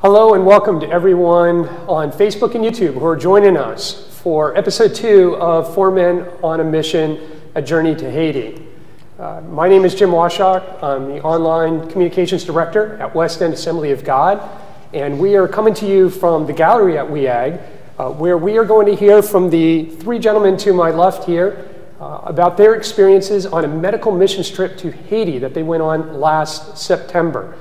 Hello and welcome to everyone on Facebook and YouTube who are joining us for episode 2 of 4 Men on a Mission, A Journey to Haiti. My name is Jim Washock. I'm the Online Communications Director at West End Assembly of God, and we are coming to you from the gallery at WEAG, where we are going to hear from the 3 gentlemen to my left here about their experiences on a medical missions trip to Haiti that they went on last September.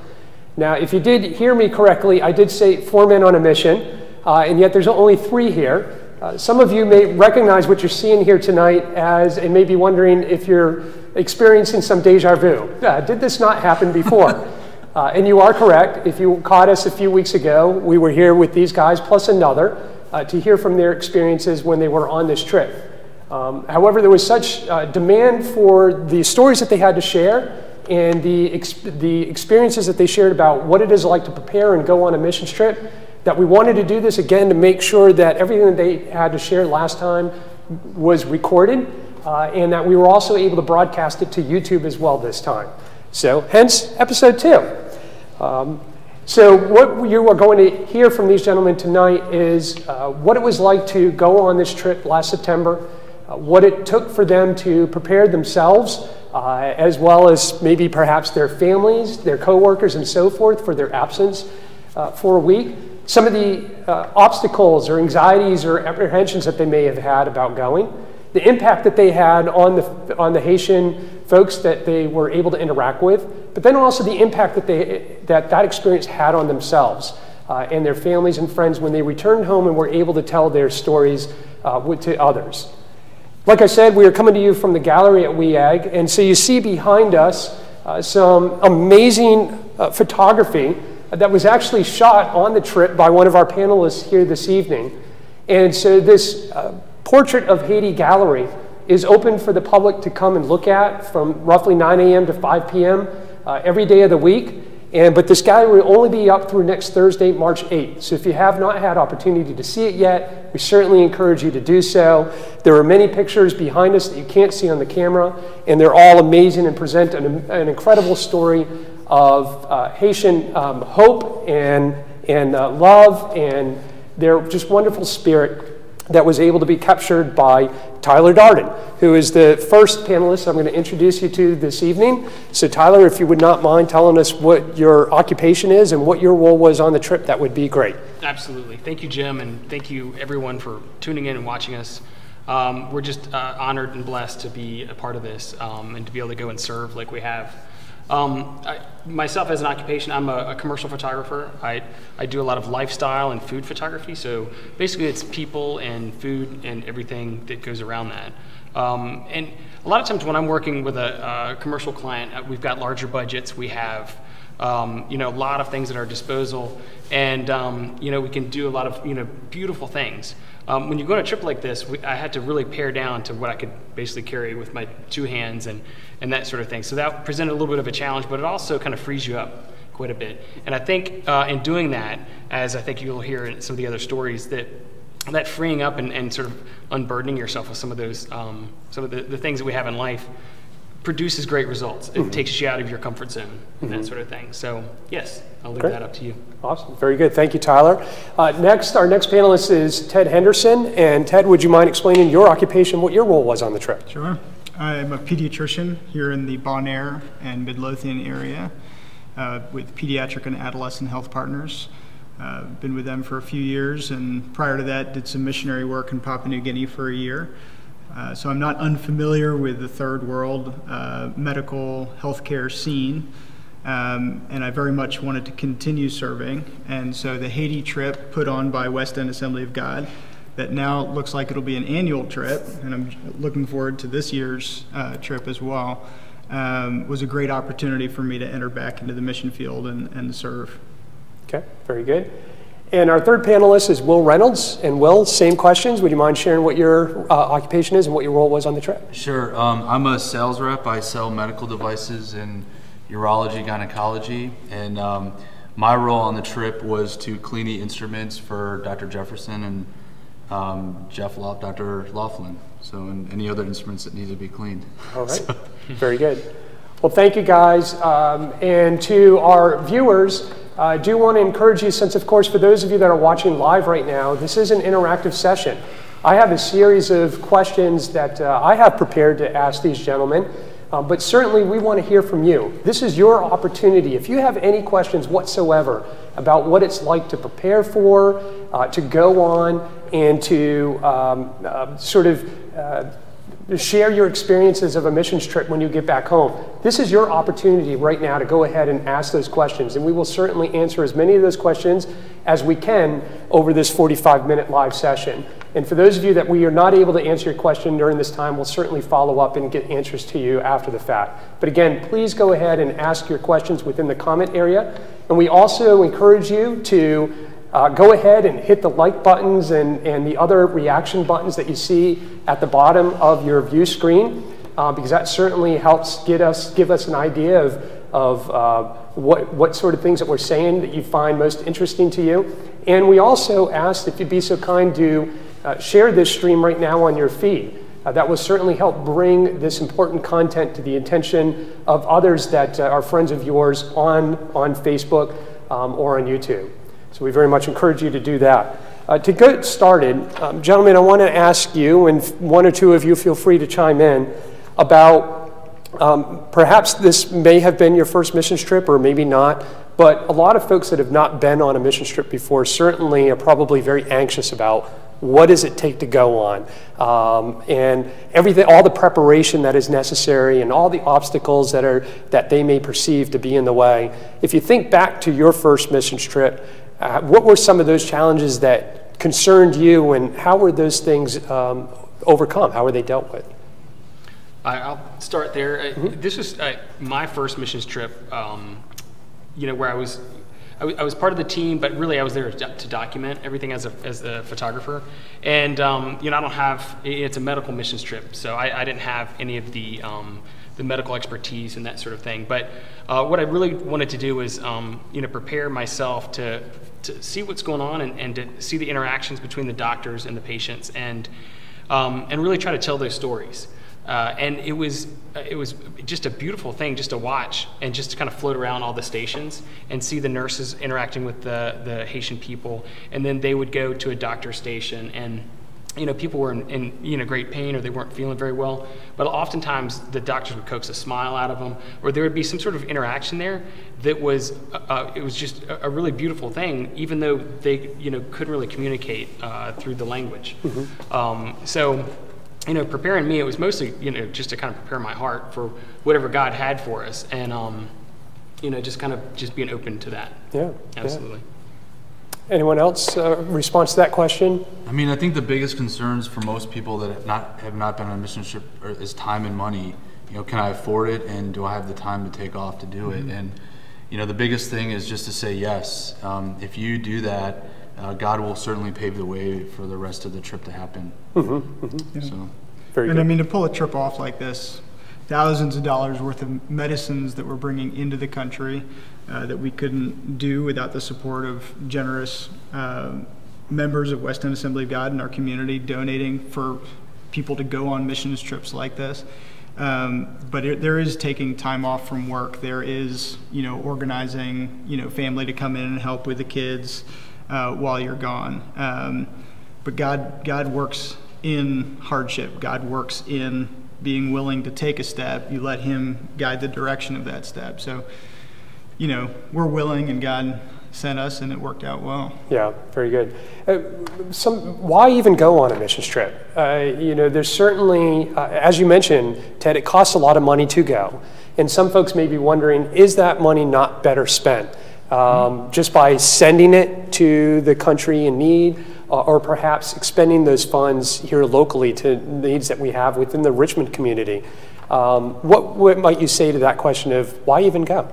Now, if you did hear me correctly, I did say 4 men on a mission, and yet there's only 3 here. Some of you may recognize what you're seeing here tonight and may be wondering if you're experiencing some deja vu. Did this not happen before? And you are correct. If you caught us a few weeks ago, we were here with these guys plus another to hear from their experiences when they were on this trip. However, there was such demand for the stories that they had to share and the experiences that they shared about what it is like to prepare and go on a missions trip, that we wanted to do this again to make sure that everything that they had to share last time was recorded, and that we were also able to broadcast it to YouTube as well this time. So hence episode 2. So what you are going to hear from these gentlemen tonight is what it was like to go on this trip last September, what it took for them to prepare themselves, as well as maybe perhaps their families, their coworkers, and so forth for their absence for a week. Some of the obstacles or anxieties or apprehensions that they may have had about going, the impact that they had on the Haitian folks that they were able to interact with, but then also the impact that that experience had on themselves and their families and friends when they returned home and were able to tell their stories to others. Like I said, we are coming to you from the gallery at WEAG, and so you see behind us some amazing photography that was actually shot on the trip by one of our panelists here this evening. And so this Portrait of Haiti gallery is open for the public to come and look at from roughly 9 a.m. to 5 p.m. Every day of the week. But this gallery will only be up through next Thursday, March 8th. So if you have not had opportunity to see it yet, we certainly encourage you to do so. There are many pictures behind us that you can't see on the camera, and they're all amazing and present an incredible story of Haitian hope and love and their just wonderful spirit that was able to be captured by Tyler Darden, who is the first panelist I'm going to introduce you to this evening. So Tyler, if you would not mind telling us what your occupation is and what your role was on the trip, that would be great. Absolutely. Thank you, Jim, and thank you everyone for tuning in and watching us. We're just honored and blessed to be a part of this and to be able to go and serve like we have. Myself as an occupation, I'm a commercial photographer. I do a lot of lifestyle and food photography, so basically it's people and food and everything that goes around that. And a lot of times when I'm working with a commercial client, we've got larger budgets, we have a lot of things at our disposal, and we can do a lot of beautiful things. When you go on a trip like this, I had to really pare down to what I could basically carry with my 2 hands and that sort of thing. So that presented a little bit of a challenge, but it also kind of frees you up quite a bit. And I think in doing that, as I think you'll hear in some of the other stories, that freeing up and sort of unburdening yourself with some of those, some of the things that we have in life produces great results. It takes you out of your comfort zone and that sort of thing. So yes, I'll leave that up to you. Awesome. Very good. Thank you, Tyler. Our next panelist is Ted Henderson. And Ted, would you mind explaining your occupation, what your role was on the trip? Sure. I'm a pediatrician here in the Bon Air and Midlothian area with Pediatric and Adolescent Health Partners. Been with them for a few years, and prior to that did some missionary work in Papua New Guinea for a year. So I'm not unfamiliar with the third world medical healthcare scene, and I very much wanted to continue serving. And so the Haiti trip put on by West End Assembly of God, that now looks like it'll be an annual trip, and I'm looking forward to this year's trip as well, was a great opportunity for me to enter back into the mission field and serve. Okay, very good. And our third panelist is Will Reynolds. And Will, same questions. Would you mind sharing what your occupation is and what your role was on the trip? Sure. I'm a sales rep. I sell medical devices in urology, gynecology, and my role on the trip was to clean the instruments for Dr. Jefferson and Dr. Laughlin, and any other instruments that need to be cleaned. All right, very good. Well, thank you guys. And to our viewers, I do want to encourage you, since of course for those of you that are watching live right now, this is an interactive session. I have a series of questions that I have prepared to ask these gentlemen, but certainly we want to hear from you. This is your opportunity. If you have any questions whatsoever about what it's like to prepare for, to go on, and to share your experiences of a missions trip when you get back home, this is your opportunity right now to go ahead and ask those questions. And we will certainly answer as many of those questions as we can over this 45-minute live session. And for those of you that we are not able to answer your question during this time, we'll certainly follow up and get answers to you after the fact. But again, please go ahead and ask your questions within the comment area. And we also encourage you to go ahead and hit the like buttons and the other reaction buttons that you see at the bottom of your view screen, because that certainly helps give us an idea of what sort of things that we're saying that you find most interesting to you. And we also asked if you'd be so kind to share this stream right now on your feed. That will certainly help bring this important content to the attention of others that are friends of yours on Facebook or on YouTube. So we very much encourage you to do that. To get started, gentlemen, I want to ask you, and one or two of you feel free to chime in, about perhaps this may have been your first missions trip or maybe not, but a lot of folks that have not been on a missions trip before certainly are probably very anxious about what does it take to go on, and everything, all the preparation that is necessary, and all the obstacles that they may perceive to be in the way. If you think back to your first missions trip, what were some of those challenges that concerned you, and how were those things overcome? How were they dealt with? I'll start there. This was my first missions trip. Where I was part of the team, but really I was there to document everything as a photographer. And I don't have, it's a medical missions trip, so I didn't have any of the medical expertise and that sort of thing. But what I really wanted to do was prepare myself to see what's going on and to see the interactions between the doctors and the patients, and really try to tell those stories. And it was just a beautiful thing just to watch and just to kind of float around all the stations and see the nurses interacting with the Haitian people, and then they would go to a doctor station, and people were in great pain, or they weren't feeling very well, but oftentimes the doctors would coax a smile out of them, or there would be some sort of interaction there that was it was just a really beautiful thing, even though they couldn't really communicate through the language. So preparing me, it was mostly, just to kind of prepare my heart for whatever God had for us, and, just being open to that. Yeah. Absolutely. Yeah. Anyone else response to that question? I mean, I think the biggest concerns for most people that have not been on a mission trip is time and money. Can I afford it, and do I have the time to take off to do it? And, the biggest thing is just to say yes. If you do that, God will certainly pave the way for the rest of the trip to happen. Yeah. So, very good. And I mean, to pull a trip off like this, thousands of dollars worth of medicines that we're bringing into the country that we couldn't do without the support of generous members of West End Assembly of God in our community donating for people to go on missions trips like this. But there is taking time off from work. There is, organizing, family to come in and help with the kids while you're gone. But God works in hardship. God works in being willing to take a step. You let Him guide the direction of that step. So, we're willing, and God sent us, and it worked out well. Yeah, very good. Why even go on a missions trip? There's certainly, as you mentioned, Ted, it costs a lot of money to go. And some folks may be wondering, is that money not better spent? Just by sending it to the country in need, or perhaps expending those funds here locally to needs that we have within the Richmond community. What might you say to that question of why even go?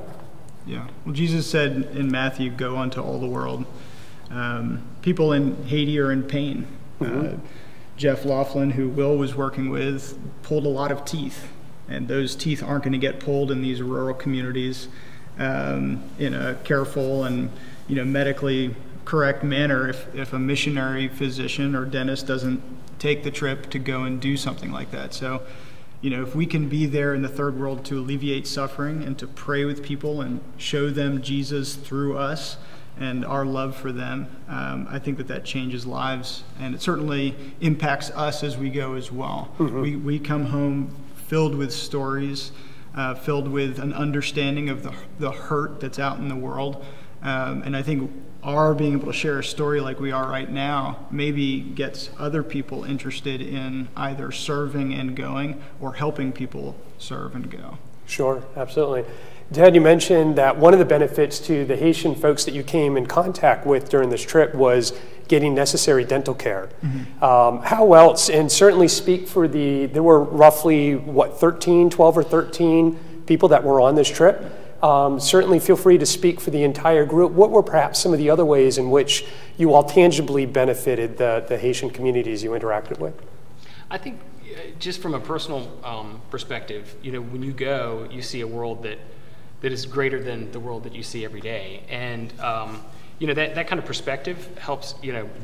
Yeah, well, Jesus said in Matthew, go unto all the world. People in Haiti are in pain. Jeff Laughlin, who Will was working with, pulled a lot of teeth, and those teeth aren't going to get pulled in these rural communities in a careful and medically correct manner if a missionary physician or dentist doesn't take the trip to go and do something like that. So if we can be there in the third world to alleviate suffering and to pray with people and show them Jesus through us and our love for them, I think that changes lives, and it certainly impacts us as we go as well. We come home filled with stories, filled with an understanding of the hurt that's out in the world, and I think our being able to share a story like we are right now maybe gets other people interested in either serving and going or helping people serve and go. Sure, absolutely. Dad, you mentioned that one of the benefits to the Haitian folks that you came in contact with during this trip was getting necessary dental care. How else, and certainly speak for there were roughly, 12 or 13 people that were on this trip. Certainly feel free to speak for the entire group. What were perhaps some of the other ways in which you all tangibly benefited the Haitian communities you interacted with? I think just from a personal perspective, when you go, you see a world that is greater than the world that you see every day. And that kind of perspective helps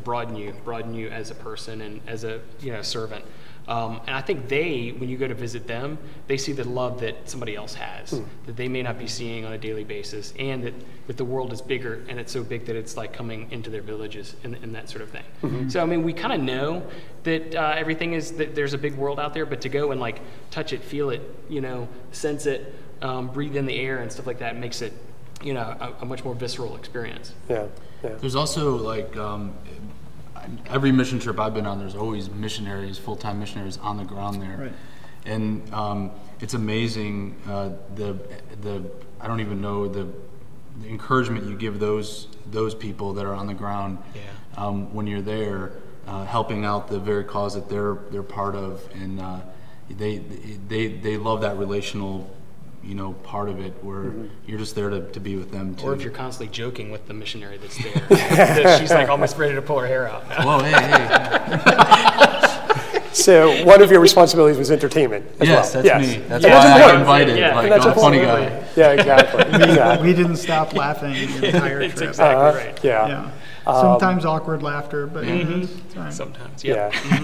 broaden you as a person and as a servant. And I think when you go to visit them, they see the love that somebody else has that they may not be seeing on a daily basis, and that the world is bigger, and it's so big that it's like coming into their villages and that sort of thing. So I mean, we kind of know that everything is that there's a big world out there, but to go and like touch it, feel it, sense it, breathe in the air and stuff like that makes it a much more visceral experience. Yeah. There's also like every mission trip I've been on, there's always missionaries, full-time missionaries on the ground there. Right. And it's amazing I don't even know the encouragement you give those people that are on the ground when you're there, helping out the very cause that they're part of, and they love that relational part of it, where you're just there to be with them too. Or if you're constantly joking with the missionary that's there, that she's like almost ready to pull her hair out. Whoa, hey. So one of your responsibilities was entertainment as yes, well. That's me. That's why I got invited. Like, I'm a funny guy. Yeah, exactly. We didn't stop laughing the entire trip. It's exactly right. Yeah. Sometimes awkward laughter, but it's all right. Sometimes,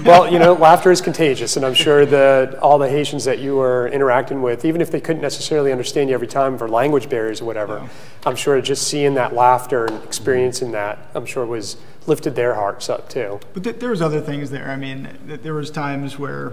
Well, laughter is contagious, and I'm sure that all the Haitians that you were interacting with, even if they couldn't necessarily understand you every time for language barriers or whatever, I'm sure just seeing that laughter and experiencing that, I'm sure was lifted their hearts up too. But there was other things there. I mean, there was times where,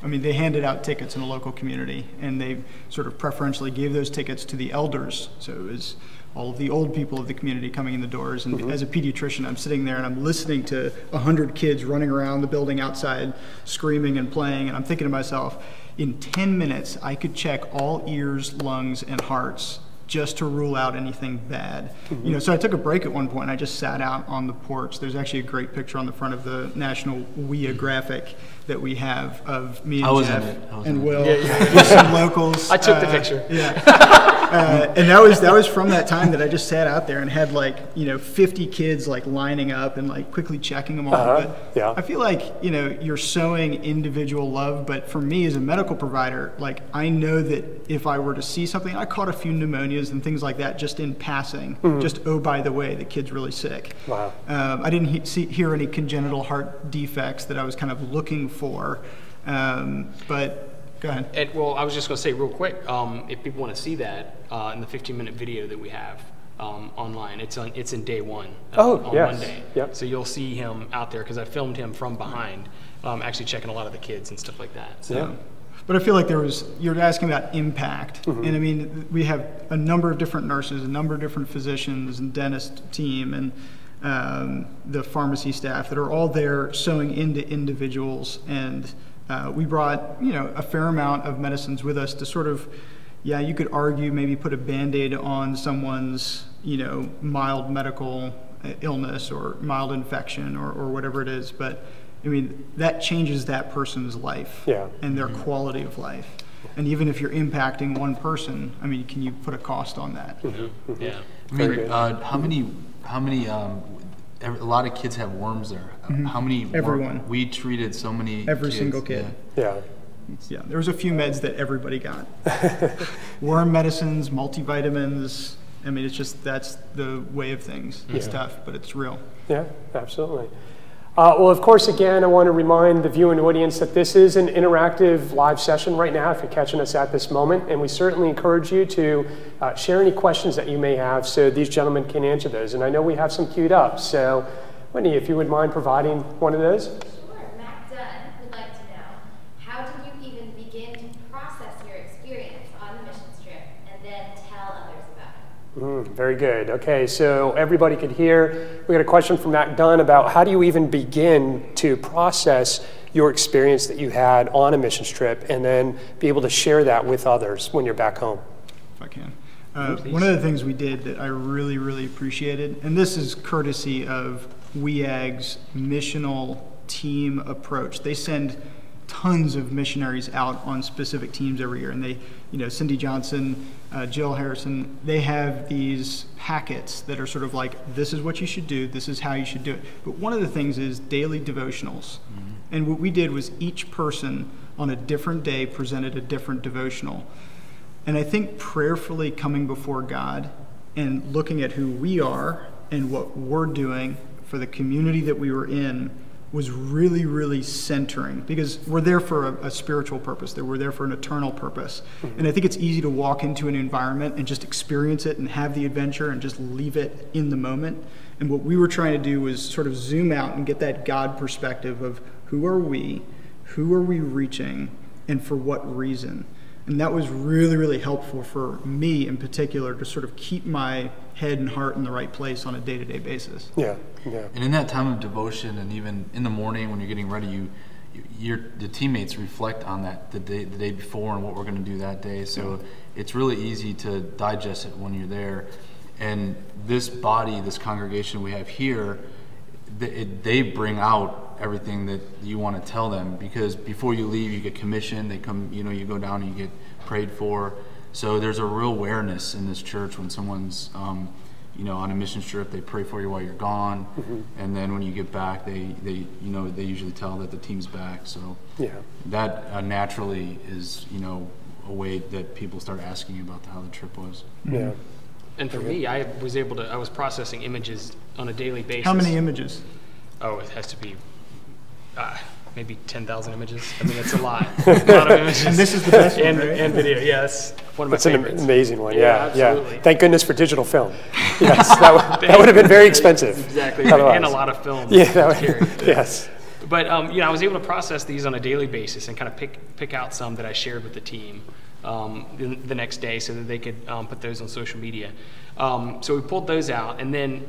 they handed out tickets in a local community, and they sort of preferentially gave those tickets to the elders. So it was all of the old people of the community coming in the doors. And as a pediatrician, I'm sitting there and I'm listening to 100 kids running around the building outside, screaming and playing. And I'm thinking to myself, in 10 minutes, I could check all ears, lungs, and hearts just to rule out anything bad. So I took a break at one point and I just sat out on the porch. There's actually a great picture on the front of the national WEAG graphic that we have of me and Jeff and Will with some locals. I took the picture. And that was from that time that I just sat out there and had 50 kids lining up and quickly checking them all. But I feel like you're showing individual love, but for me as a medical provider, I know that if I were to see something, I caught a few pneumonias and things like that just in passing. Just, oh, by the way, the kid's really sick. Wow. I didn't hear any congenital heart defects that I was kind of looking for, but go ahead. Well, I was just going to say real quick, if people want to see that in the 15-minute video that we have online, it's in day one on Monday. Yep. So you'll see him out there because I filmed him from behind, actually checking a lot of the kids and stuff like that. So. Yeah. But I feel like you're asking about impact. And I mean, we have a number of different nurses, a number of different physicians and dentist team and the pharmacy staff that are all there sewing into individuals. And we brought, a fair amount of medicines with us to sort of, you could argue maybe put a Band-Aid on someone's, mild medical illness or mild infection or whatever it is. But I mean, that changes that person's life and their quality of life. And even if you're impacting one person, I mean, can you put a cost on that? Yeah. I mean, how many? A lot of kids have worms there. How many? Everyone. We treated so many. Every kids. single kid. Yeah. Yeah. There was a few meds that everybody got. Worm medicines, multivitamins. I mean, it's just that's the way of things. It's tough, but it's real. Yeah, absolutely. Well, of course, again, I want to remind the viewing audience that this is an interactive live session right now if you're catching us at this moment, and we certainly encourage you to share any questions that you may have so these gentlemen can answer those. And I know we have some queued up, so Whitney, if you would mind providing one of those. Sure. Matt Dunn would like to know, how did you even begin to process your experience on the missions trip and then tell others about it? Very good. Okay, so everybody could hear. We got a question from Matt Dunn about how do you even begin to process your experience that you had on a missions trip and then be able to share that with others when you're back home? If I can. One of the things we did that I really, really appreciated, and this is courtesy of WEAG's missional team approach. They send tons of missionaries out on specific teams every year, and they, Cindy Johnson, Jill Harrison, they have these packets that are sort of like, this is what you should do, this is how you should do it. But one of the things is daily devotionals. Mm-hmm. And what we did was each person on a different day presented a different devotional. And I think prayerfully coming before God and looking at who we are and what we're doing for the community that we were in was really, really centering, because we're there for a spiritual purpose, that we're there for an eternal purpose. Mm-hmm. And I think it's easy to walk into an environment and just experience it and have the adventure and just leave it in the moment. And what we were trying to do was sort of zoom out and get that God perspective of who are we reaching, and for what reason. And that was really, really helpful for me in particular to sort of keep my head and heart in the right place on a day-to-day basis. Yeah. And in that time of devotion, and even in the morning when you're getting ready, the teammates reflect on that the day before and what we're going to do that day. So it's really easy to digest it when you're there. And this body, this congregation we have here, they bring out everything that you want to tell them, because before you leave you get commissioned, they come, you go down and you get prayed for. So there's a real awareness in this church when someone's on a mission trip, they pray for you while you're gone. Mm-hmm. And then when you get back, they usually tell that the team's back. So that naturally is a way that people start asking about how the trip was. Yeah. And for me, I was processing images on a daily basis. How many images? Oh, it has to be maybe 10,000 images. I mean, it's a lot. A lot of images. And this is the best one, right? And video, yes. One of my favorites. It's an amazing one, yeah. Absolutely. Thank goodness for digital film. Yes, that would have been very expensive. Exactly, and a lot of film. Yeah, yes. But I was able to process these on a daily basis and kind of pick out some that I shared with the team the next day so that they could put those on social media. So we pulled those out, and then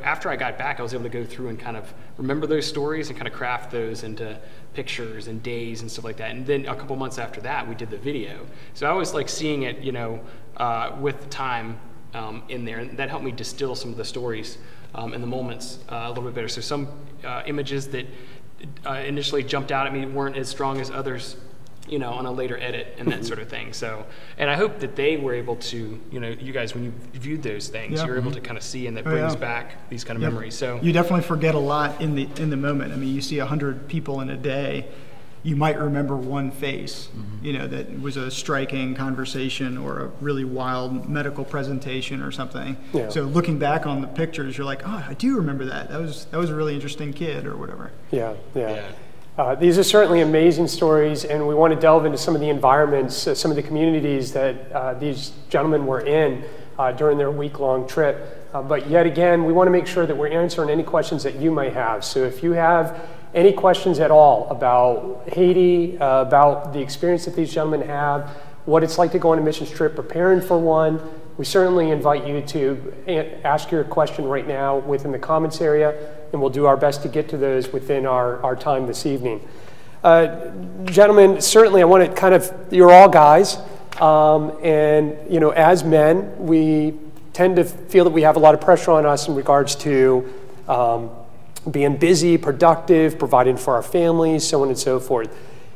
after I got back, I was able to go through and kind of remember those stories and kind of craft those into pictures and days and stuff like that. And then a couple months after that, we did the video. So I was like seeing it, with time in there, and that helped me distill some of the stories and the moments a little bit better. So some images that initially jumped out at me weren't as strong as others, on a later edit and that sort of thing. So, and I hope that they were able to, you guys, when you viewed those things, you're able to kind of see, and that brings back these kind of memories. So you definitely forget a lot in the moment. I mean, you see 100 people in a day, you might remember one face, that was a striking conversation or a really wild medical presentation or something. Yeah. So looking back on the pictures, you're like, oh, I do remember that. That was a really interesting kid or whatever. Yeah. These are certainly amazing stories, and we want to delve into some of the environments, some of the communities that these gentlemen were in during their week-long trip. But yet again, we want to make sure that we're answering any questions that you might have. So if you have any questions at all about Haiti, about the experience that these gentlemen have, what it's like to go on a missions trip, preparing for one, we certainly invite you to ask your question right now within the comments area, and we'll do our best to get to those within our time this evening. Gentlemen, certainly I want to you're all guys, and as men, we tend to feel that we have a lot of pressure on us in regards to being busy, productive, providing for our families, so on and so forth.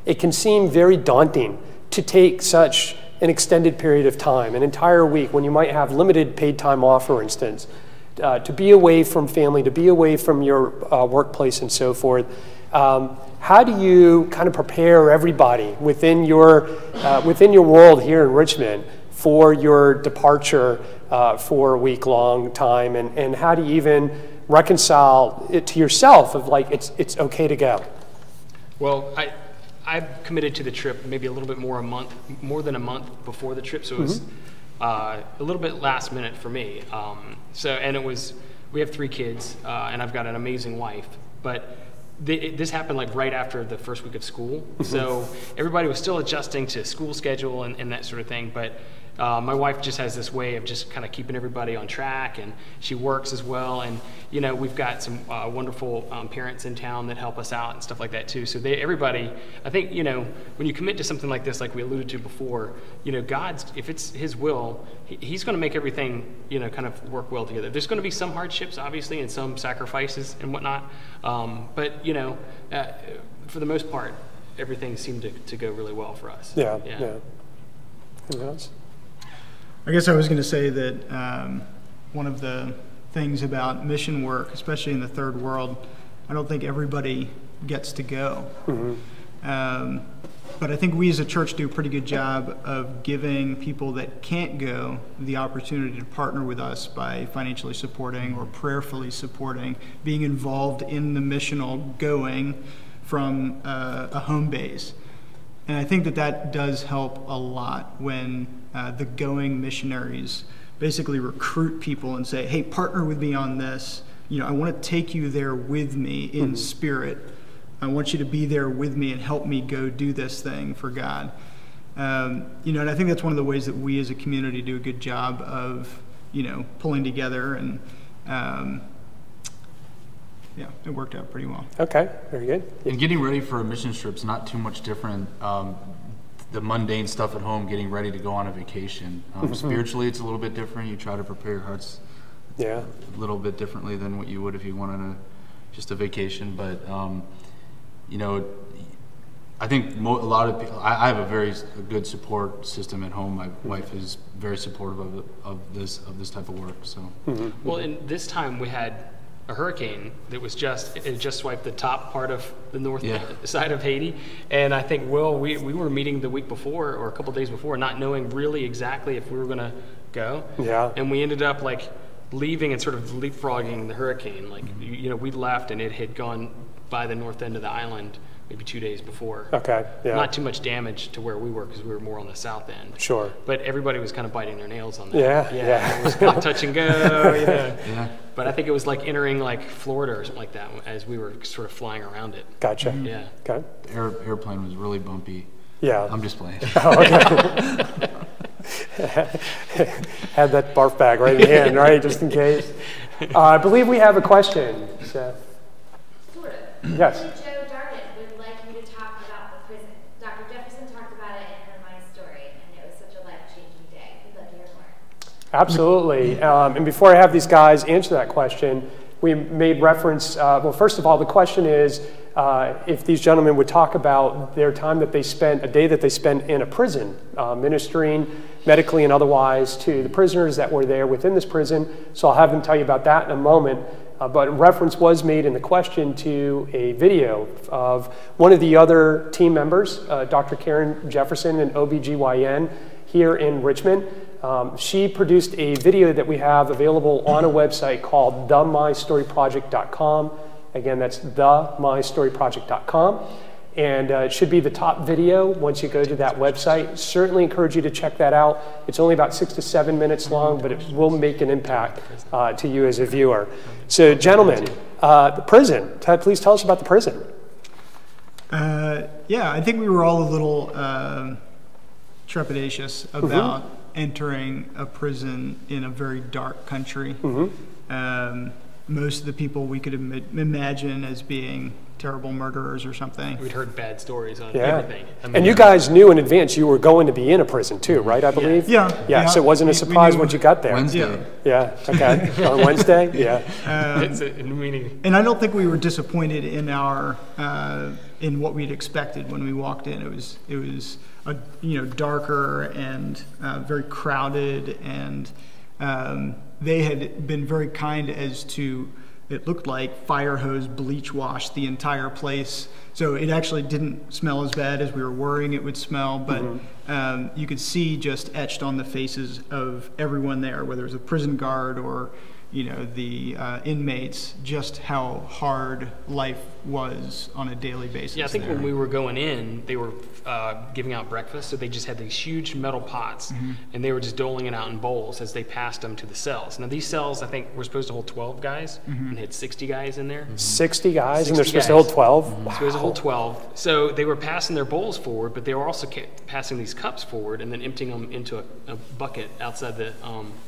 It can seem very daunting to take such an extended period of time, an entire week, when you might have limited paid time off, for instance, to be away from family, to be away from your workplace and so forth. How do you kind of prepare everybody within your world here in Richmond for your departure for a week-long time, and how do you even reconcile it to yourself of like it's okay to go? Well, I've committed to the trip maybe a little bit more than a month before the trip, so it was a little bit last minute for me. We have 3 kids, and I've got an amazing wife, but this happened like right after the first week of school, so everybody was still adjusting to school schedule and that sort of thing, but my wife just has this way of just kind of keeping everybody on track, and she works as well, and we've got some wonderful parents in town that help us out and stuff like that too. So everybody, I think, when you commit to something like this, like we alluded to before, God's, if it's His will, He's going to make everything, kind of work well together. There's going to be some hardships, obviously, and some sacrifices and whatnot, but for the most part, everything seemed to go really well for us. Yeah. Anyone else? I guess I was going to say that one of the things about mission work, especially in the third world, I don't think everybody gets to go. But I think we as a church do a pretty good job of giving people that can't go the opportunity to partner with us by financially supporting or prayerfully supporting, being involved in the missional going from a home base. And I think that does help a lot when the going missionaries basically recruit people and say, hey, partner with me on this. I want to take you there with me in spirit. I want you to be there with me and help me go do this thing for God. And I think that's one of the ways that we as a community do a good job of, pulling together, and it worked out pretty well. Okay, very good. And getting ready for a mission trip's not too much different. The mundane stuff at home, getting ready to go on a vacation. Spiritually, it's a little bit different. You try to prepare your hearts a little bit differently than what you would if you went on just a vacation. But I think a lot of people, I have a very good support system at home. My wife is very supportive of this type of work. So well, and this time we had a hurricane that was just swiped the top part of the north side of Haiti, and I think we were meeting the week before or a couple days before, not knowing really exactly if we were going to go. And we ended up like leaving and sort of leapfrogging the hurricane. Like we left and it had gone by the north end of the island maybe 2 days before. Not too much damage to where we were because we were more on the south end. Sure. But everybody was kind of biting their nails on that. It was kind of touch and go. But I think it was like entering like Florida or something like that as we were sort of flying around it. Gotcha. Yeah. Okay. The airplane was really bumpy. Yeah. I'm just playing. Had that barf bag right in hand, right, just in case. I believe we have a question. Seth. Sort of. Yes. Joe Darden would like you to talk about the prison. Dr. Jefferson talked about it in her My Story, and it was such a life-changing day. We'd love to hear more. Absolutely. And before I have these guys answer that question, we made reference, well, first of all, the question is if these gentlemen would talk about their time that they spent, a day that they spent in a prison, ministering medically and otherwise to the prisoners that were there within this prison. So I'll have them tell you about that in a moment. But reference was made in the question to a video of one of the other team members, Dr. Karen Jefferson, an OBGYN here in Richmond. She produced a video that we have available on a website called themystoryproject.com. Again, that's themystoryproject.com. And it should be the top video once you go to that website. Certainly encourage you to check that out. It's only about 6 to 7 minutes long, but it will make an impact to you as a viewer. So, gentlemen, the prison. Ted, please tell us about the prison. I think we were all a little trepidatious about entering a prison in a very dark country. Most of the people we could imagine as being terrible murderers or something. We'd heard bad stories on everything. I mean, and you guys knew in advance you were going to be in a prison too, right, I believe? Yeah. So it wasn't a surprise once you got there. Wednesday. Okay. On Wednesday? And I don't think we were disappointed in our in what we'd expected when we walked in. It was darker and very crowded, and they had been very kind as to it looked like fire hose bleach washed the entire place. So it actually didn't smell as bad as we were worrying it would smell, but you could see just etched on the faces of everyone there, whether it was a prison guard or the inmates, just how hard life was on a daily basis. Yeah, I think when we were going in, they were giving out breakfast, so they just had these huge metal pots, and they were just doling it out in bowls as they passed them to the cells. Now these cells, I think, were supposed to hold 12 guys, and had 60 guys in there. 60 guys, 60 and they're supposed to hold 12? Wow. Supposed to hold 12. So they were passing their bowls forward, but they were also passing these cups forward and then emptying them into a bucket outside the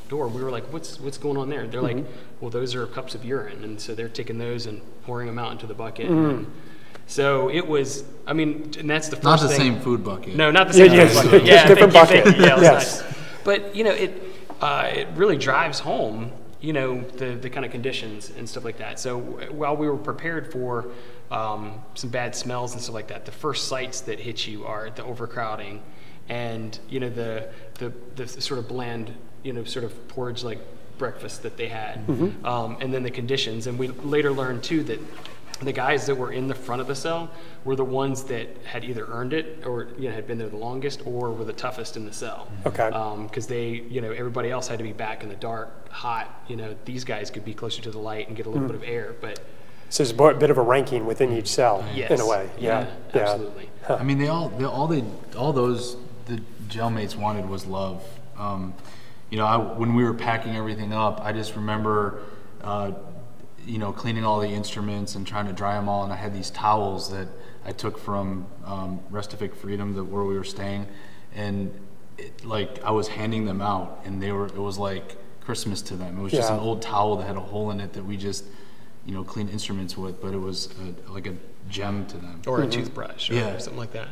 door. We were like, what's going on there? They're like, well, those are cups of urine, and so they're taking those and pouring them out into the bucket. So it was, and that's the first Not the thing. same food bucket. No, not the same food bucket. Yeah, different bucket. Yeah, it was Yes. nice. But it really drives home, the kind of conditions and stuff like that. So while we were prepared for some bad smells and stuff like that, the first sights that hit you are the overcrowding, and the sort of bland, sort of porridge like breakfast that they had, and then the conditions. And we later learned too that the guys that were in the front of the cell were the ones that had either earned it or had been there the longest or were the toughest in the cell. Okay. Because they, everybody else had to be back in the dark, hot. These guys could be closer to the light and get a little bit of air, but. So there's a bit of a ranking within each cell, Yes. in a way. Yeah. Absolutely. I mean, all those the jail mates wanted was love. When we were packing everything up, I just remember, cleaning all the instruments and trying to dry them all. And I had these towels that I took from Restific Freedom, where we were staying, and I was handing them out, and it was like Christmas to them. It was just an old towel that had a hole in it that we just, cleaned instruments with, but it was like a gem to them. Or a toothbrush or something like that.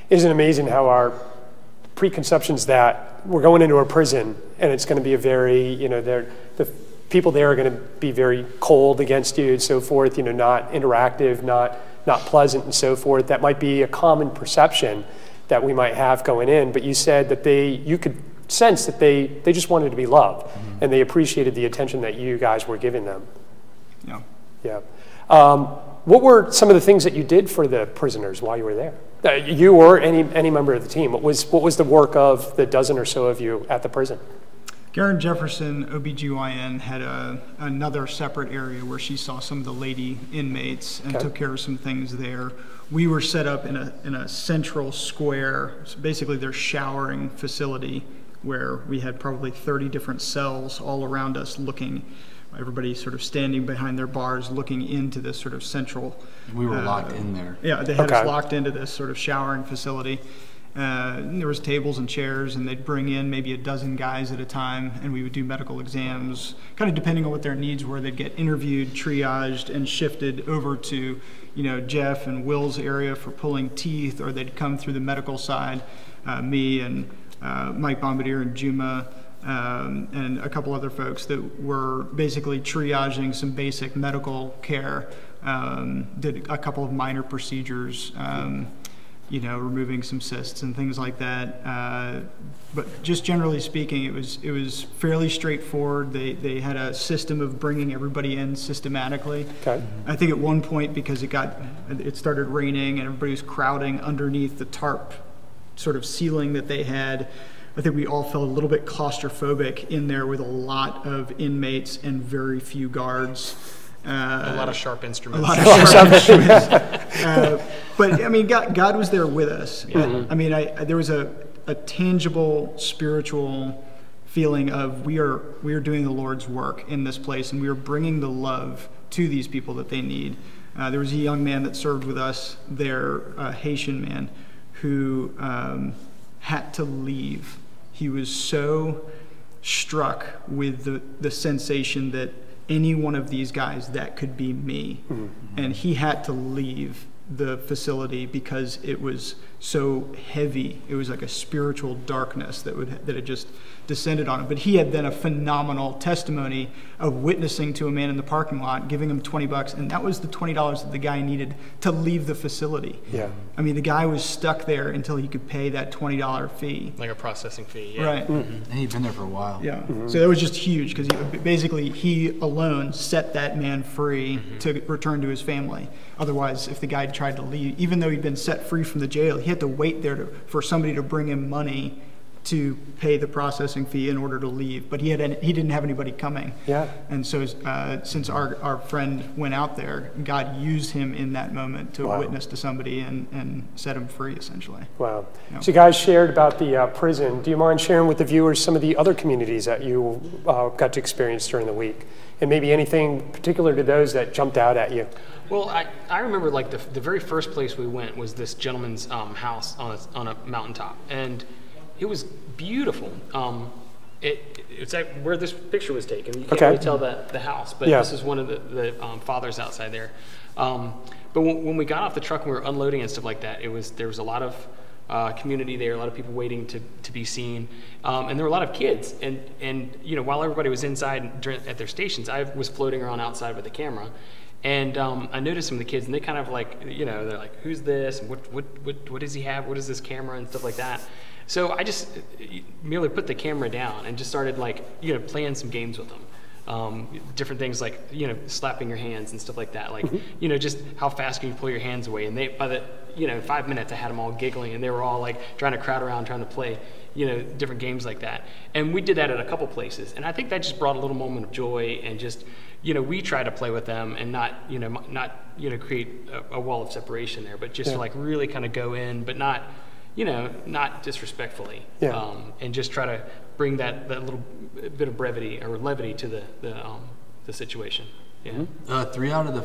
Isn't it amazing how our preconceptions that we're going into a prison and it's going to be a very, the people there are going to be very cold against you and so forth, not interactive, not pleasant and so forth. That might be a common perception that we might have going in, but you said that you could sense that they just wanted to be loved, and they appreciated the attention that you guys were giving them. Yeah. Yeah. What were some of the things that you did for the prisoners while you were there? You or any member of the team. What was the work of the dozen or so of you at the prison? Karen Jefferson, OBGYN, had another separate area where she saw some of the lady inmates and took care of some things there. We were set up in a central square, so basically their showering facility, where we had probably 30 different cells all around us looking, everybody sort of standing behind their bars looking into this sort of central. We were locked in there. Yeah, they had us locked into this sort of showering facility. There was tables and chairs, and they'd bring in maybe a dozen guys at a time, and we would do medical exams. Kind of depending on what their needs were, they'd get interviewed, triaged, and shifted over to, Jeff and Will's area for pulling teeth, or they'd come through the medical side, me and Mike Bombardier and Juma, and a couple other folks that were basically triaging some basic medical care, did a couple of minor procedures, removing some cysts and things like that. But just generally speaking, it was fairly straightforward. They had a system of bringing everybody in systematically. Okay. I think at one point, because it started raining and everybody was crowding underneath the tarp sort of ceiling that they had, I think we all felt a little bit claustrophobic in there with a lot of inmates and very few guards. A lot of sharp instruments. A lot of sharp instruments. But I mean, God was there with us. Yeah. I mean, there was a tangible spiritual feeling of we are doing the Lord's work in this place, and we are bringing the love to these people that they need. There was a young man that served with us there, a Haitian man, who had to leave. He was so struck with the sensation that any one of these guys, that could be me. And he had to leave the facility because it was so heavy. It was like a spiritual darkness that had just descended on him. But he had then a phenomenal testimony of witnessing to a man in the parking lot, giving him $20, and that was the $20 that the guy needed to leave the facility. Yeah. I mean, the guy was stuck there until he could pay that $20 fee. Like a processing fee. Yeah. Right. And he'd been there for a while. Yeah. So that was just huge, because he alone set that man free to return to his family. Otherwise, if the guy tried to leave, even though he'd been set free from the jail, he had to wait there for somebody to bring him money to pay the processing fee in order to leave. But he didn't have anybody coming. Yeah. And so since our friend went out there, God used him in that moment to witness to somebody and set him free, essentially. Wow. Yeah. So you guys shared about the prison. Do you mind sharing with the viewers some of the other communities that you got to experience during the week? And maybe anything particular to those that jumped out at you? Well, I remember like the very first place we went was this gentleman's house on a mountaintop, and it was beautiful. It's like where this picture was taken. You can't really tell the house, but this is one of the fathers outside there. But when we got off the truck and we were unloading and stuff like that, there was a lot of community there, a lot of people waiting to be seen, and there were a lot of kids. And while everybody was inside at their stations, I was floating around outside with a camera. And I noticed some of the kids, and they kind of like, they're like, who's this? And what does he have? What is this camera? And stuff like that. So I just merely put the camera down and just started like, playing some games with them. Different things like, slapping your hands and stuff like that. Like, just how fast can you pull your hands away? And by the, 5 minutes, I had them all giggling, and they were all like trying to crowd around, trying to play, different games like that. And we did that at a couple places. And I think that just brought a little moment of joy, and just, we try to play with them and not create a wall of separation there, but just to like really kind of go in, but not disrespectfully, and just try to bring that little bit of brevity or levity to the situation. Yeah. 3 out of the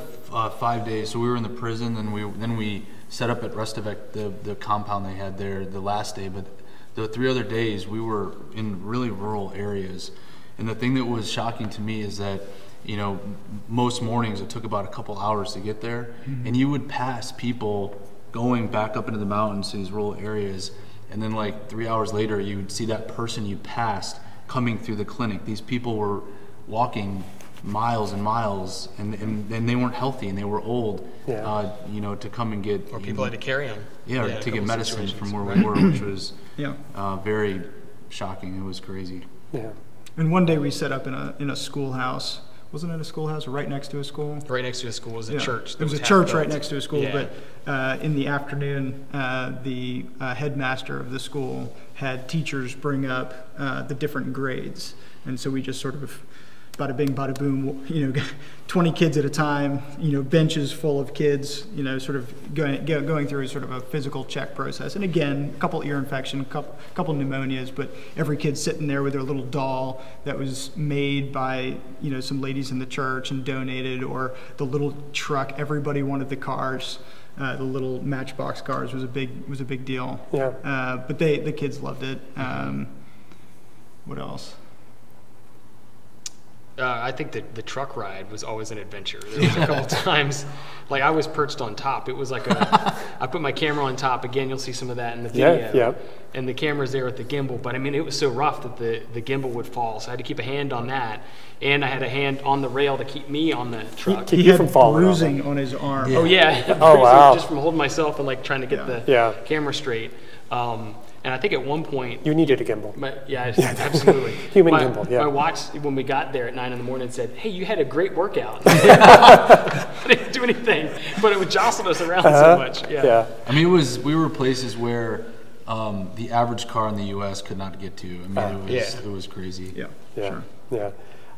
5 days. So we were in the prison, then we set up at Restavec, the compound they had there the last day. But the 3 other days we were in really rural areas, and the thing that was shocking to me is that most mornings it took about a couple hours to get there, and you would pass people going back up into the mountains to these rural areas, and then like 3 hours later you would see that person you passed coming through the clinic. These people were walking miles and miles, and they weren't healthy, and they were old, to come and get, or people had to carry them, to get medicine from where we were, which was very shocking. It was crazy. And one day we set up in a schoolhouse. Wasn't it a schoolhouse or right next to a school? Right next to a school was a church. There was a church right next to a school, but in the afternoon, the headmaster of the school had teachers bring up the different grades. And so we just sort of, bada bing, bada boom, 20 kids at a time, benches full of kids, sort of going through sort of a physical check process. And again, a couple ear infection, couple pneumonias, but every kid sitting there with their little doll that was made by, some ladies in the church and donated, or the little truck. Everybody wanted the cars. The little Matchbox cars was a big deal. But the kids loved it. What else? I think that the truck ride was always an adventure. There was a couple times, like I was perched on top. It was like I put my camera on top. Again, you'll see some of that in the video. And the camera's there with the gimbal. But I mean, it was so rough that the gimbal would fall. So I had to keep a hand on that. And I had a hand on the rail to keep me on the truck. He had bruising on his arm. Oh, yeah. Oh, wow. Just from holding myself and like trying to get the camera straight. And I think at one point... You needed a gimbal. Absolutely. Human gimbal, My watch, when we got there at 9 in the morning, said, hey, you had a great workout. I didn't do anything, but it would jostle us around so much. I mean, we were places where the average car in the U.S. could not get to. I mean, it was crazy. Sure.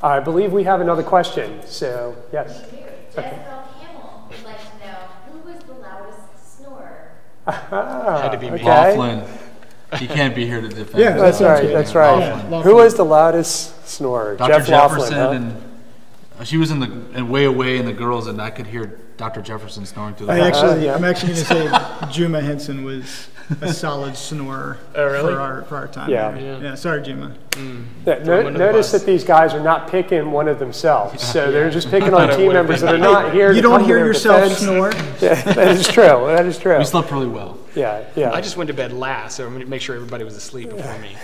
I believe we have another question, so yes. Jezebel Camel would like to know, who was the loudest snorer? Had to be me. Laughlin. He can't be here to defend. Yeah, that's right. That's right. Yeah. Who was the loudest snorer? Dr. Jeff Jefferson, Laughlin, huh? She was and way away, and the girls, and I could hear Dr. Jefferson snoring through the I'm actually going to say Juma Henson was a solid snorer really? for our time. Yeah. There. Yeah. Sorry, Jima. Notice that these guys are not picking one of themselves, so they're just picking on team members that are not here. You to don't come hear to their yourself defense. snore. Yeah, that is true. That is true. We slept really well. Yeah, yeah. I just went to bed last, so I'm going to make sure everybody was asleep before me.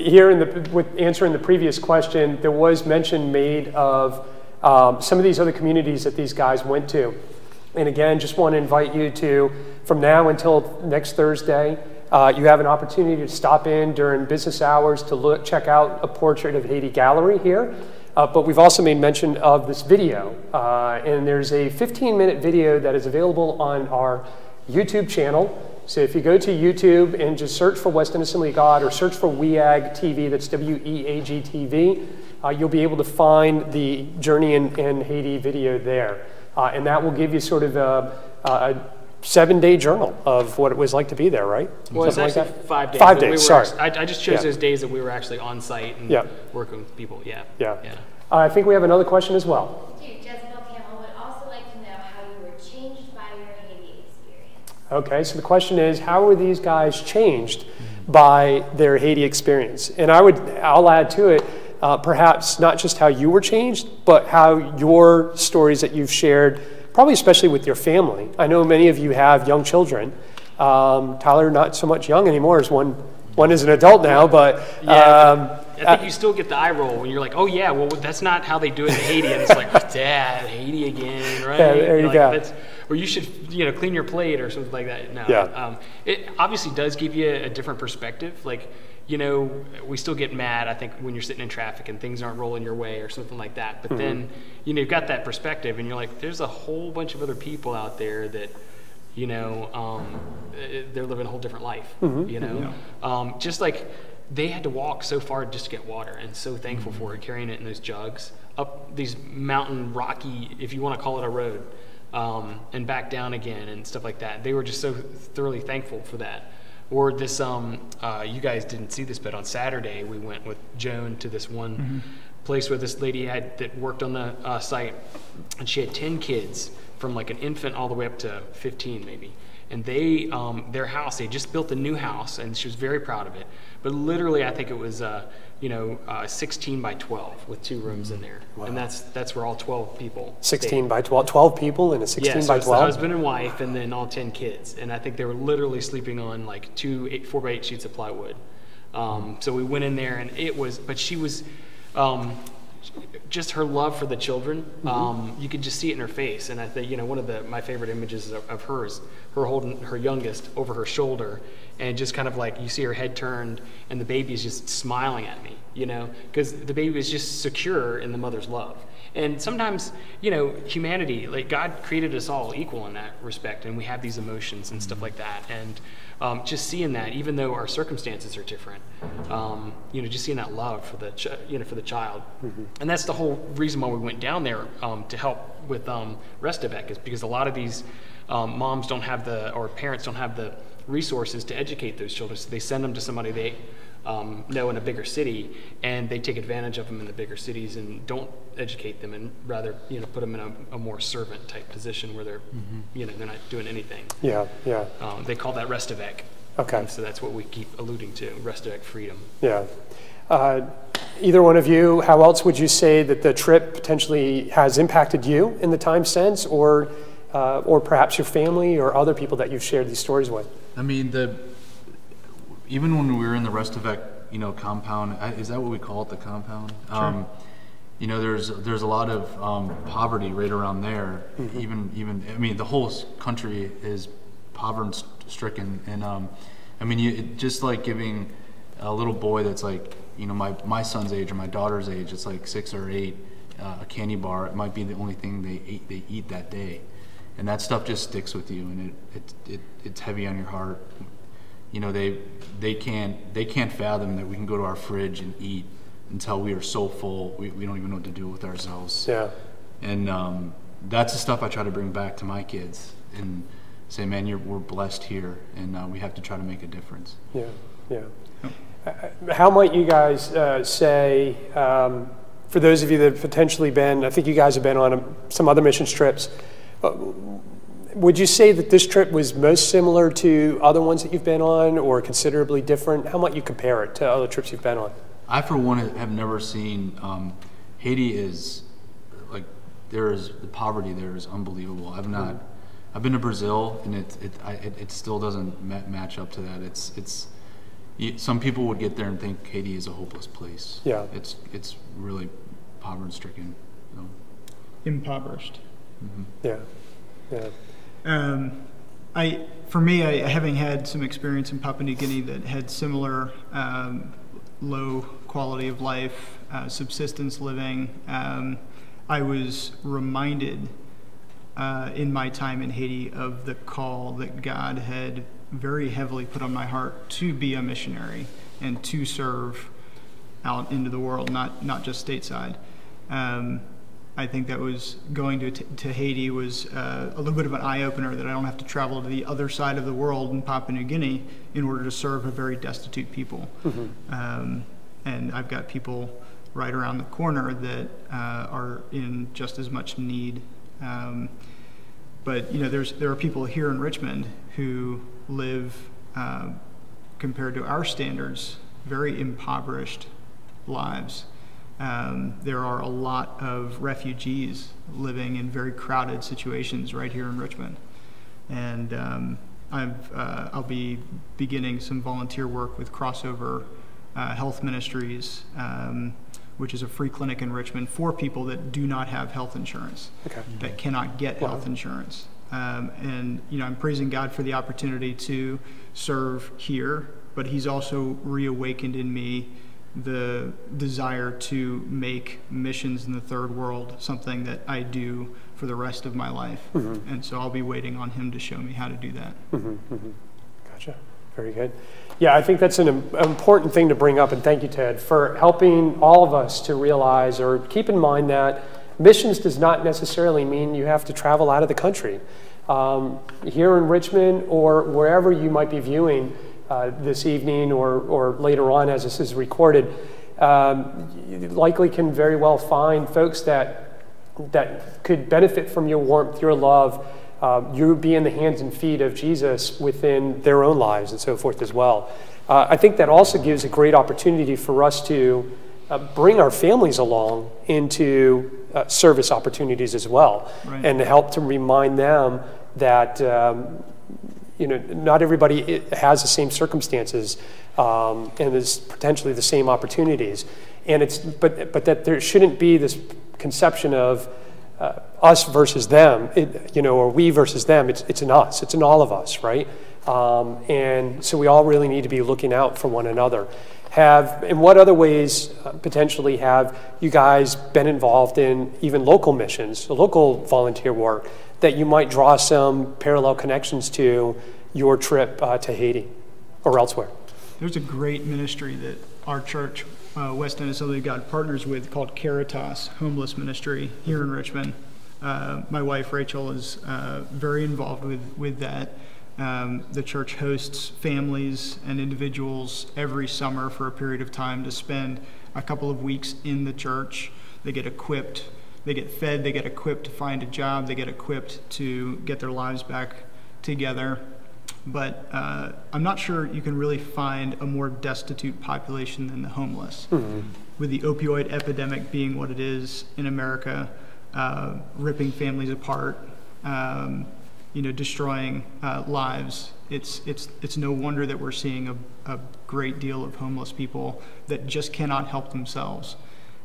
Here, with answering the previous question, there was mention made of some of these other communities that these guys went to. And again, just want to invite you to, from now until next Thursday, you have an opportunity to stop in during business hours to check out a Portrait of Haiti gallery here. But we've also made mention of this video. And there's a 15-minute video that is available on our YouTube channel. So if you go to YouTube and just search for Weston Assembly of God or search for WEAG TV, that's WEAG TV, you'll be able to find the Journey in Haiti video there. And that will give you sort of a 7-day journal of what it was like to be there, right? Well, it's Something actually like that? 5 days. 5 but days, sorry. I just chose Yeah. those days that we were actually on site and Yeah. working with people. Yeah. Yeah. Yeah. I think we have another question as well. Jezebel Campbell would also like to know how you were changed by your Haiti experience. Okay, so the question is, how were these guys changed by their Haiti experience? And I'll add to it, perhaps not just how you were changed, but how your stories that you've shared, probably especially with your family. I know many of you have young children. Tyler, not so much young anymore, as one is an adult now, but I think you still get the eye roll when you're like, oh yeah, well that's not how they do it in Haiti, and it's like, Dad, Haiti again, right? Yeah, there you like, go. Or you should, clean your plate or something like that. No, Yeah. It obviously does give you a different perspective. Like, we still get mad, I think, when you're sitting in traffic and things aren't rolling your way or something like that. But then, you've got that perspective, and you're like, there's a whole bunch of other people out there that, they're living a whole different life. Just like they had to walk so far just to get water, and so thankful for it, carrying it in those jugs up these mountain rocky, if you want to call it a road, and back down again and stuff like that. They were just so thoroughly thankful for that. Or this, you guys didn't see this, but on Saturday we went with Joan to this one place where this lady that worked on the site, and she had 10 kids from like an infant all the way up to 15 maybe. And they, their house, they just built a new house, and she was very proud of it. But literally, I think it was, 16 by 12 with 2 rooms in there. Wow. And that's where all 12 people 16 stayed. by 12 people in a 16 so by it's 12? the husband and wife, and then all 10 kids. And I think they were literally sleeping on like 4 by 8 sheets of plywood. So we went in there, and but she was, just her love for the children, you could just see it in her face. And I think, one of my favorite images of her is her holding her youngest over her shoulder, and just kind of like, you see her head turned, and the baby is just smiling at me, because the baby is just secure in the mother's love. And sometimes, humanity, like God created us all equal in that respect, and we have these emotions and stuff like that. And just seeing that, even though our circumstances are different, just seeing that love for the for the child, and that's the whole reason why we went down there to help with Restavec, is because a lot of these moms don't have or parents don't have the resources to educate those children, so they send them to somebody they know in a bigger city, and they take advantage of them in the bigger cities and don't educate them, and rather put them in a more servant type position where they're they're not doing anything. Yeah. They call that Restavec. Okay. And so that's what we keep alluding to, Restavec freedom. Yeah. Either one of you, how else would you say that the trip potentially has impacted you in the time since, or perhaps your family or other people that you've shared these stories with? I mean, even when we were in the Restavec, compound, is that what we call it, the compound? Sure. There's a lot of poverty right around there. Even I mean, the whole country is poverty-stricken, and just like giving a little boy that's like my son's age or my daughter's age, it's like 6 or 8, a candy bar. It might be the only thing they eat that day, and that stuff just sticks with you, and it's heavy on your heart. They can't fathom that we can go to our fridge and eat until we are so full we don't even know what to do with ourselves. Yeah. And that's the stuff I try to bring back to my kids and say, man, we're blessed here, and we have to try to make a difference. Yeah. How might you guys say, for those of you that have potentially been, I think you guys have been on some other mission trips, would you say that this trip was most similar to other ones that you've been on, or considerably different? How might you compare it to other trips you've been on? I, for one, have never seen, Haiti is, like, the poverty there is unbelievable. I've been to Brazil, and it still doesn't match up to that. Some people would get there and think Haiti is a hopeless place. Yeah. It's really poverty-stricken. So. Impoverished. Mm-hmm. Yeah. For me, having had some experience in Papua New Guinea that had similar low quality of life, subsistence living, I was reminded in my time in Haiti of the call that God had very heavily put on my heart to be a missionary and to serve out into the world, not just stateside. I think that was going to Haiti was a little bit of an eye-opener, that I don't have to travel to the other side of the world in Papua New Guinea in order to serve a very destitute people. Mm-hmm. And I've got people right around the corner that are in just as much need. But there are people here in Richmond who live, compared to our standards, very impoverished lives. There are a lot of refugees living in very crowded situations right here in Richmond. And I'll be beginning some volunteer work with Crossover Health Ministries, which is a free clinic in Richmond for people that do not have health insurance, that cannot get health insurance. And I'm praising God for the opportunity to serve here, but He's also reawakened in me the desire to make missions in the third world something that I do for the rest of my life. Mm-hmm. And so I'll be waiting on Him to show me how to do that. Mm-hmm. Mm-hmm. Gotcha. Very good. Yeah, I think that's an important thing to bring up, and thank you, Ted, for helping all of us to realize or keep in mind that missions does not necessarily mean you have to travel out of the country. Here in Richmond or wherever you might be viewing this evening or later on as this is recorded, you likely can very well find folks that could benefit from your warmth, your love, you be in the hands and feet of Jesus within their own lives and so forth as well. I think that also gives a great opportunity for us to bring our families along into service opportunities as well, right, and to help to remind them that not everybody has the same circumstances and there's potentially the same opportunities, and but that there shouldn't be this conception of us versus them, or we versus them. It's an us. It's an all of us, right? And so we all really need to be looking out for one another. In what other ways potentially have you guys been involved in even local missions, local volunteer work, that you might draw some parallel connections to your trip to Haiti or elsewhere? There's a great ministry that our church, West End Assembly of God, partners with called Caritas, homeless ministry here in Richmond. My wife, Rachel, is very involved with that. The church hosts families and individuals every summer for a period of time to spend a couple of weeks in the church. They get equipped, they get fed, they get equipped to find a job, they get equipped to get their lives back together. But I'm not sure you can really find a more destitute population than the homeless. Mm-hmm. With the opioid epidemic being what it is in America, ripping families apart, destroying lives, it's no wonder that we're seeing a great deal of homeless people that just cannot help themselves.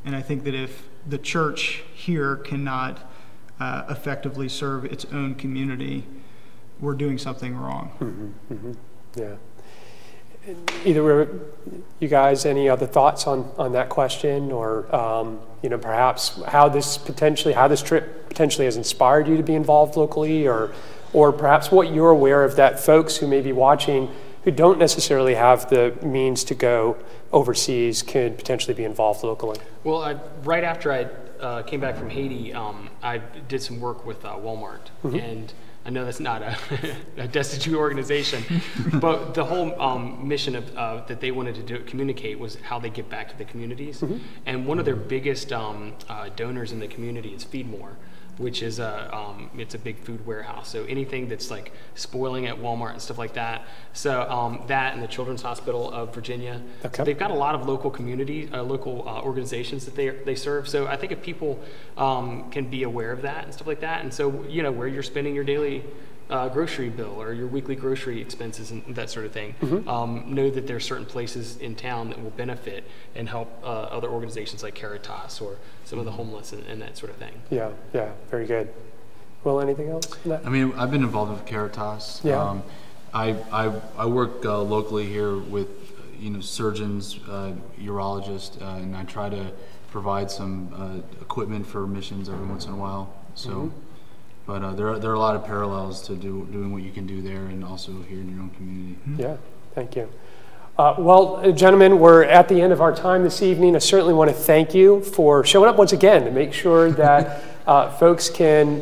And I think that if the church here cannot effectively serve its own community, we're doing something wrong. Mm-hmm. Mm-hmm. Yeah. Either you guys, any other thoughts on that question, or perhaps how this trip potentially has inspired you to be involved locally, or perhaps what you're aware of that folks who may be watching who don't necessarily have the means to go overseas could potentially be involved locally? Well, right after I came back from Haiti, I did some work with Walmart, mm-hmm, and I know that's not a destitute organization, but the whole mission of that they wanted to communicate was how they give back to the communities. Mm-hmm. And one of their biggest donors in the community is Feed More. which is it's a big food warehouse. So anything that's like spoiling at Walmart and stuff like that. So that and the Children's Hospital of Virginia. Okay. So they've got a lot of local community, local organizations that they serve. So I think if people can be aware of that and stuff like that, and so where you're spending your daily grocery bill or your weekly grocery expenses and that sort of thing, know that there are certain places in town that will benefit and help other organizations like Caritas or some of the homeless and that sort of thing. Yeah, very good. Will, anything else? I mean, I've been involved with Caritas. Yeah. I work locally here with surgeons, urologists, and I try to provide some equipment for missions every once in a while. So. But there are a lot of parallels to doing what you can do there and also here in your own community. Yeah, thank you. Well, gentlemen, we're at the end of our time this evening. I certainly want to thank you for showing up once again to make sure that folks can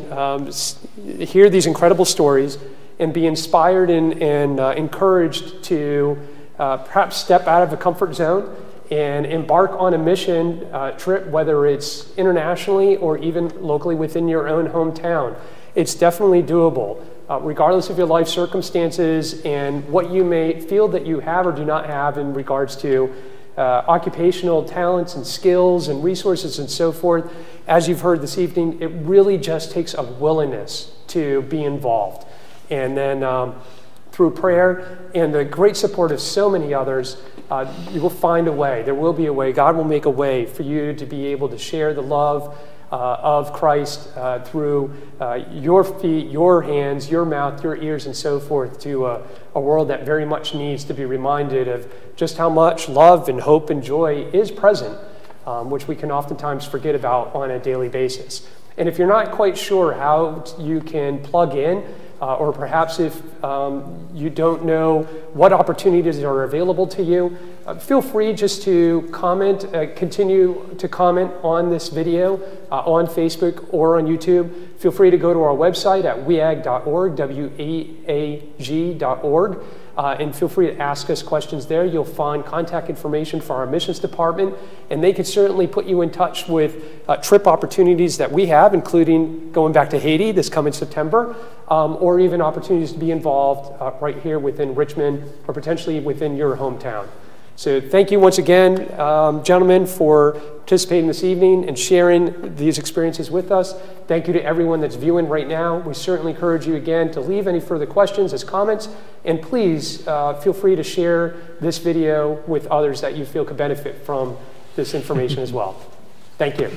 hear these incredible stories and be inspired and encouraged to perhaps step out of a comfort zone and embark on a mission trip, whether it's internationally or even locally within your own hometown. It's definitely doable, regardless of your life circumstances and what you may feel that you have or do not have in regards to occupational talents and skills and resources and so forth. As you've heard this evening, it really just takes a willingness to be involved. And then through prayer and the great support of so many others, you will find a way. There will be a way. God will make a way for you to be able to share the love of Christ through your feet, your hands, your mouth, your ears, and so forth to a world that very much needs to be reminded of just how much love and hope and joy is present, which we can oftentimes forget about on a daily basis. And if you're not quite sure how you can plug in, or perhaps if you don't know what opportunities are available to you, feel free just to comment, continue to comment on this video on Facebook or on YouTube. Feel free to go to our website at weag.org, weag.org, and feel free to ask us questions there. You'll find contact information for our missions department, and they could certainly put you in touch with trip opportunities that we have, including going back to Haiti this coming September, or even opportunities to be involved right here within Richmond or potentially within your hometown. So thank you once again, gentlemen, for participating this evening and sharing these experiences with us. Thank you to everyone that's viewing right now. We certainly encourage you again to leave any further questions as comments, and please feel free to share this video with others that you feel could benefit from this information as well. Thank you.